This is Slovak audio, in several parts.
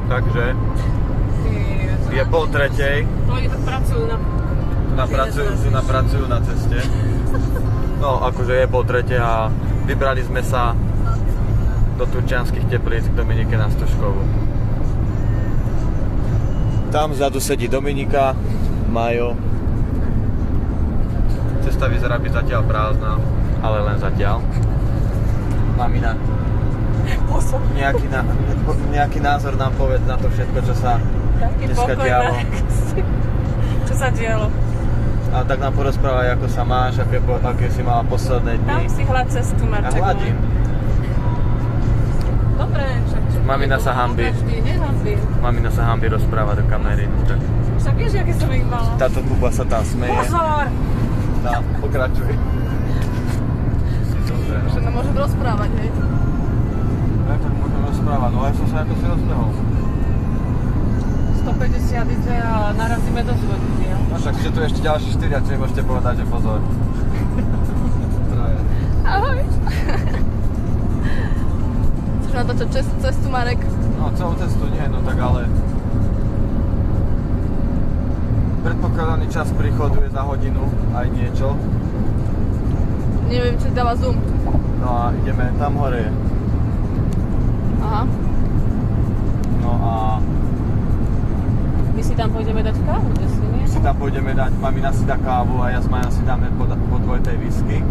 takže je 2:30. Oni tak pracujú Pracujú na ceste. No, akože je 2:30 a vybrali sme sa do Turčianskych Teplíc k Dominike na Stužkovú. Tam vzadu sedí Dominika, Majo. Cesta vyzerá byť zatiaľ prázdna, ale len zatiaľ. Mamina, nejaký názor nám povedz na to všetko, čo sa dneska dialo. Čo sa dialo? A tak nám porozprávaj, ako sa máš, aké si mala posledné dni. Tam si hľad cestu, Marček. Ja hľadím. Dobre, však čo? Mamina sa hanbí. Nehambí. Mamina sa hanbí rozpráva do kamery. Tak Však vieš, aké som ich mala. táto pupa sa tam smeje. Pozor! Tá, pokračuj. Dobre, Že nám môžem rozprávať, hej? Ja tak môžem rozprávať, no ja som sa ako si rozbehol. 150 ide a narazíme do Zvodenia. No však ste tu ešte ďalší 4 a čo mi môžete povedať, že pozor. Ahoj! Chceš natáčať cestu, Marek? No celú cestu nie, no tak ale... Predpokladaný čas príchodu je za hodinu, aj niečo. Neviem, či dáva zoom. No a ideme tam hore. Aha. No a... My si tam pôjdeme dať kávu, kde si, nie? si tam pôjdeme dať, mamina si dá kávu a ja s Majom si dáme po dvojtej whisky.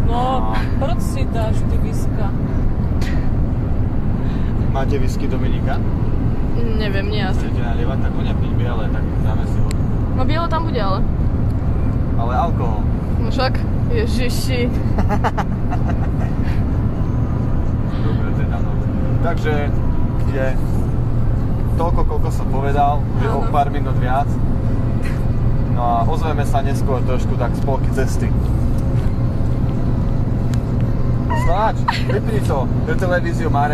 No, proč si dáš ty viska? Máte whisky Dominika? Neviem, nie asi. Chcete nalievať, tak ho nepiť biele, tak dáme si ho. No bielo tam bude, ale. Ale alkohol. No však, ježiši. Dobre, teda no. Takže je toľko, koľko som povedal, že o pár minút viac. No a ozveme sa neskôr trošku tak z polky cesty. Sláč, vypni to, do televíziu Marek.